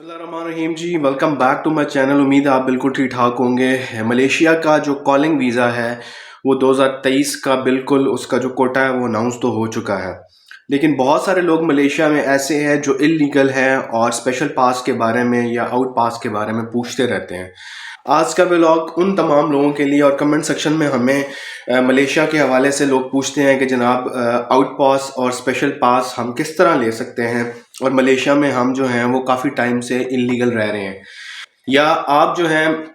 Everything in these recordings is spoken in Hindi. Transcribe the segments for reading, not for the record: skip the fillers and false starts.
बिस्मिल्लाहिर्रहमानिर्रहीम जी, welcome back to my channel. उम्मीद है आप बिल्कुल ठीक ठाक होंगे। मलेशिया का जो कॉलिंग वीज़ा है वो 2023 का बिल्कुल उसका जो कोटा है वो अनाउंस तो हो चुका है, लेकिन बहुत सारे लोग मलेशिया में ऐसे हैं जो इलीगल हैं और स्पेशल पास के बारे में या आउट पास के बारे में पूछते रहते हैं। आज का व्लॉग उन तमाम लोगों के लिए, और कमेंट सेक्शन में हमें मलेशिया के हवाले से लोग पूछते हैं कि जनाब आउट पास और स्पेशल पास हम किस तरह ले सकते हैं, और मलेशिया में हम जो हैं वो काफ़ी टाइम से इलीगल रह रहे हैं, या आप जो हैं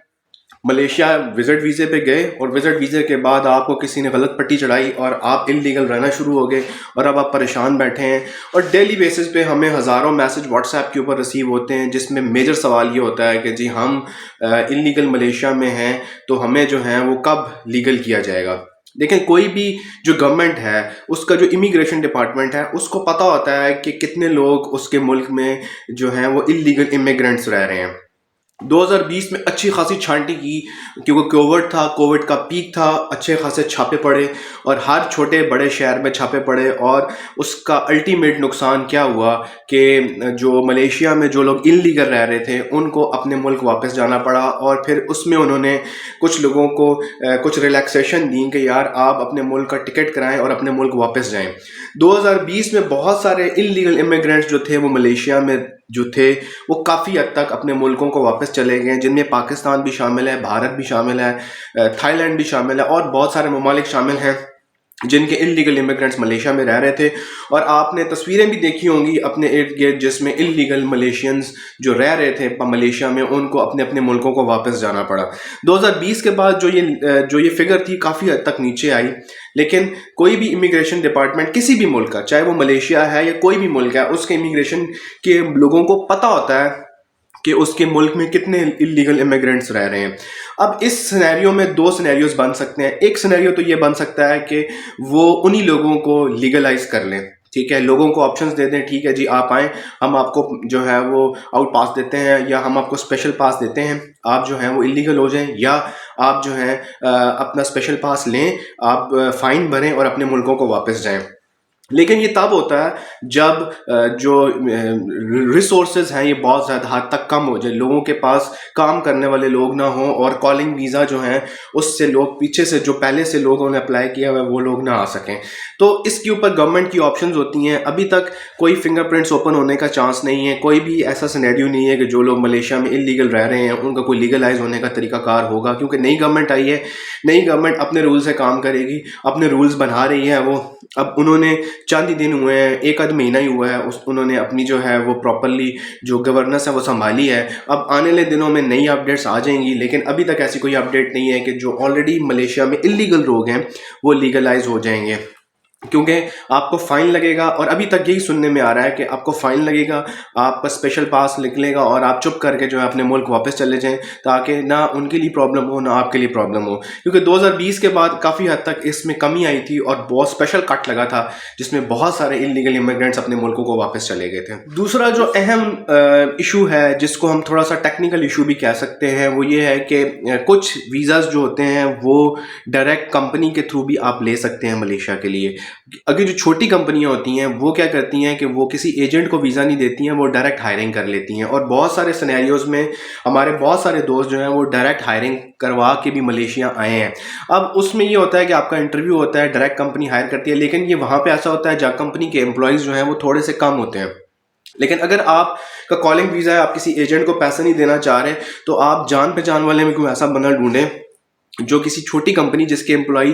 मलेशिया विजिट वीज़े पे गए और विजिट वीज़े के बाद आपको किसी ने गलत पट्टी चढ़ाई और आप इलीगल रहना शुरू हो गए और अब आप परेशान बैठे हैं। और डेली बेसिस पे हमें हज़ारों मैसेज व्हाट्सएप के ऊपर रिसीव होते हैं जिसमें मेजर सवाल ये होता है कि जी हम इलीगल मलेशिया में हैं तो हमें जो है वो कब लीगल किया जाएगा। लेकिन कोई भी जो गवर्नमेंट है उसका जो इमिग्रेशन डिपार्टमेंट है उसको पता होता है कि कितने लोग उसके मुल्क में जो हैं वो इलीगल इमिग्रेंट्स रह रहे हैं। 2020 में अच्छी खासी छांटी की, क्योंकि कोविड का पीक था, अच्छे खासे छापे पड़े और हर छोटे बड़े शहर में छापे पड़े। और उसका अल्टीमेट नुकसान क्या हुआ कि जो मलेशिया में जो लोग इलीगल रह रहे थे उनको अपने मुल्क वापस जाना पड़ा, और फिर उसमें उन्होंने कुछ लोगों को कुछ रिलैक्सेशन दी कि यार आप अपने मुल्क का टिकट कराएं और अपने मुल्क वापस जाएं। 2020 में बहुत सारे इलीगल इमिग्रेंट्स जो थे वो मलेशिया में जो थे वो काफ़ी हद तक अपने मुल्कों को वापस चले गए, जिनमें पाकिस्तान भी शामिल है, भारत भी शामिल है, थाईलैंड भी शामिल है और बहुत सारे ममालिक शामिल हैं जिनके इलीगल इमिग्रेंट्स मलेशिया में रह रहे थे। और आपने तस्वीरें भी देखी होंगी अपने इर्द गिर्द जिसमें इलीगल मलेशियंस जो रह रहे थे मलेशिया में उनको अपने अपने मुल्कों को वापस जाना पड़ा। 2020 के बाद जो ये फिगर थी काफ़ी हद तक नीचे आई, लेकिन कोई भी इमिग्रेशन डिपार्टमेंट किसी भी मुल्क का, चाहे वो मलेशिया है या कोई भी मुल्क है, उसके इमिग्रेशन के लोगों को पता होता है कि उसके मुल्क में कितने इलीगल इमिग्रेंट्स रह रहे हैं। अब इस सिनेरियो में दो सिनेरियोज बन सकते हैं। एक सिनेरियो तो ये बन सकता है कि वो उन्हीं लोगों को लीगलाइज कर लें, ठीक है, लोगों को ऑप्शंस दे दें, ठीक है जी आप आएँ, हम आपको जो है वो आउट पास देते हैं या हम आपको स्पेशल पास देते हैं, आप जो है वो इलीगल हो जाएं, या आप जो है अपना स्पेशल पास लें, आप फाइन भरें और अपने मुल्कों को वापस जाएं। लेकिन ये तब होता है जब जो रिसोर्सेज हैं ये बहुत ज़्यादा हद तक कम हो जाए, लोगों के पास काम करने वाले लोग ना हों और कॉलिंग वीज़ा जो हैं उससे लोग पीछे से जो पहले से लोगों ने अप्लाई किया हुआ वो लोग ना आ सकें। तो इसके ऊपर गवर्नमेंट की ऑप्शंस होती हैं। अभी तक कोई फिंगरप्रिंट्स ओपन होने का चांस नहीं है, कोई भी ऐसा सिनेरियो नहीं है कि जो लोग मलेशिया में इलीगल रह रहे हैं उनका कोई लीगलाइज होने का तरीकाकार होगा, क्योंकि नई गवर्नमेंट आई है, नई गवर्नमेंट अपने रूल से काम करेगी, अपने रूल्स बना रही है। वो अब उन्होंने चंद ही दिन हुए हैं, एक आध महीना ही हुआ है उन्होंने अपनी जो है वो प्रॉपरली जो गवर्नेंस है वो संभाली है। अब आने वाले दिनों में नई अपडेट्स आ जाएंगी, लेकिन अभी तक ऐसी कोई अपडेट नहीं है कि जो ऑलरेडी मलेशिया में इलीगल लोग हैं वो लीगलाइज हो जाएंगे, क्योंकि आपको फ़ाइन लगेगा। और अभी तक यही सुनने में आ रहा है कि आपको फ़ाइन लगेगा, आपका स्पेशल पास निकलेगा और आप चुप करके जो है अपने मुल्क वापस चले जाएं, ताकि ना उनके लिए प्रॉब्लम हो ना आपके लिए प्रॉब्लम हो। क्योंकि 2020 के बाद काफ़ी हद तक इसमें कमी आई थी और बहुत स्पेशल कट लगा था जिसमें बहुत सारे इलीगल इमिग्रेंट्स अपने मुल्कों को वापस चले गए थे। दूसरा जो अहम इशू है जिसको हम थोड़ा सा टेक्निकल इशू भी कह सकते हैं वो ये है कि कुछ वीज़ाज़ जो होते हैं वो डायरेक्ट कंपनी के थ्रू भी आप ले सकते हैं मलेशिया के लिए। अगर जो छोटी कंपनियां होती हैं वो क्या करती हैं कि वो किसी एजेंट को वीज़ा नहीं देती हैं, वो डायरेक्ट हायरिंग कर लेती हैं। और बहुत सारे सिनेरियोज में हमारे बहुत सारे दोस्त जो हैं वो डायरेक्ट हायरिंग करवा के भी मलेशिया आए हैं। अब उसमें ये होता है कि आपका इंटरव्यू होता है, डायरेक्ट कंपनी हायर करती है, लेकिन ये वहाँ पे ऐसा होता है जहाँ कंपनी के एम्प्लॉयज़ जो हैं वो थोड़े से कम होते हैं। लेकिन अगर आपका कॉलिंग वीज़ा है, आप किसी एजेंट को पैसे नहीं देना चाह रहे, तो आप जान पहचान वाले में कोई ऐसा बंदा ढूंढें जो किसी छोटी कंपनी जिसके एम्प्लॉई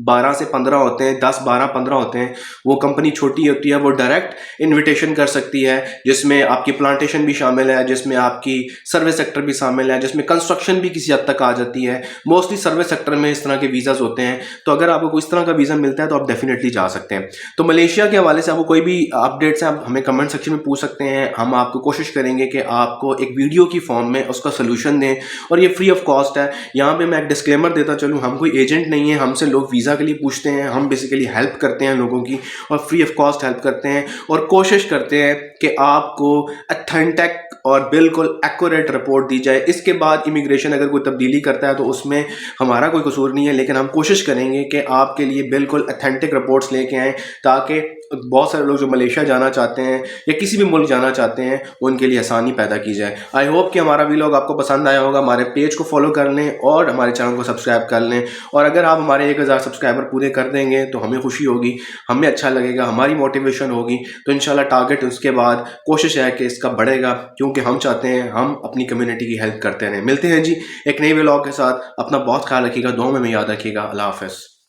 12 से 15 होते हैं, 10, 12, 15 होते हैं, वो कंपनी छोटी होती है, वो डायरेक्ट इनविटेशन कर सकती है, जिसमें आपकी प्लांटेशन भी शामिल है, जिसमें आपकी सर्विस सेक्टर भी शामिल है, जिसमें कंस्ट्रक्शन भी किसी हद तक आ जाती है। मोस्टली सर्विस सेक्टर में इस तरह के वीज़ाज़ होते हैं, तो अगर आपको इस तरह का वीज़ा मिलता है तो आप डेफिनेटली जा सकते हैं। तो मलेशिया के हवाले से आपको कोई भी अपडेट्स हैं आप हमें कमेंट सेक्शन में पूछ सकते हैं, हम आपको कोशिश करेंगे कि आपको एक वीडियो की फॉर्म में उसका सोल्यूशन दें, और ये फ्री ऑफ कॉस्ट है। यहाँ पे मैं एक डिस्क्लेमर देता चलूँ, हम कोई एजेंट नहीं है, हमसे लोग वीज़ा के लिए पूछते हैं, हम बेसिकली हेल्प करते हैं लोगों की और फ्री ऑफ कॉस्ट हेल्प करते हैं, और कोशिश करते हैं कि आपको अथेंटिक और बिल्कुल एक्यूरेट रिपोर्ट दी जाए। इसके बाद इमिग्रेशन अगर कोई तब्दीली करता है तो उसमें हमारा कोई कसूर नहीं है, लेकिन हम कोशिश करेंगे कि आपके लिए बिल्कुल अथेंटिक रिपोर्ट्स लेके आएँ, ताकि बहुत सारे लोग जो मलेशिया जाना चाहते हैं या किसी भी मुल्क जाना चाहते हैं, उनके लिए आसानी पैदा की जाए। आई होप कि हमारा वीलॉग आपको पसंद आया होगा। हमारे पेज को फॉलो कर लें और हमारे चैनल को सब्सक्राइब कर लें, और अगर आप हमारे 1000 सब्सक्राइबर पूरे कर देंगे तो हमें खुशी होगी, हमें अच्छा लगेगा, हमारी मोटिवेशन होगी। तो इंशाल्लाह टारगेट उसके बाद कोशिश है कि इसका बढ़ेगा, क्योंकि हम चाहते हैं हम अपनी कम्युनिटी की हेल्प करते रहें। मिलते हैं जी एक नए व्लॉग के साथ। अपना बहुत ख्याल रखिएगा, दुआ में याद रखिएगा। अल्लाह हाफ़िज़।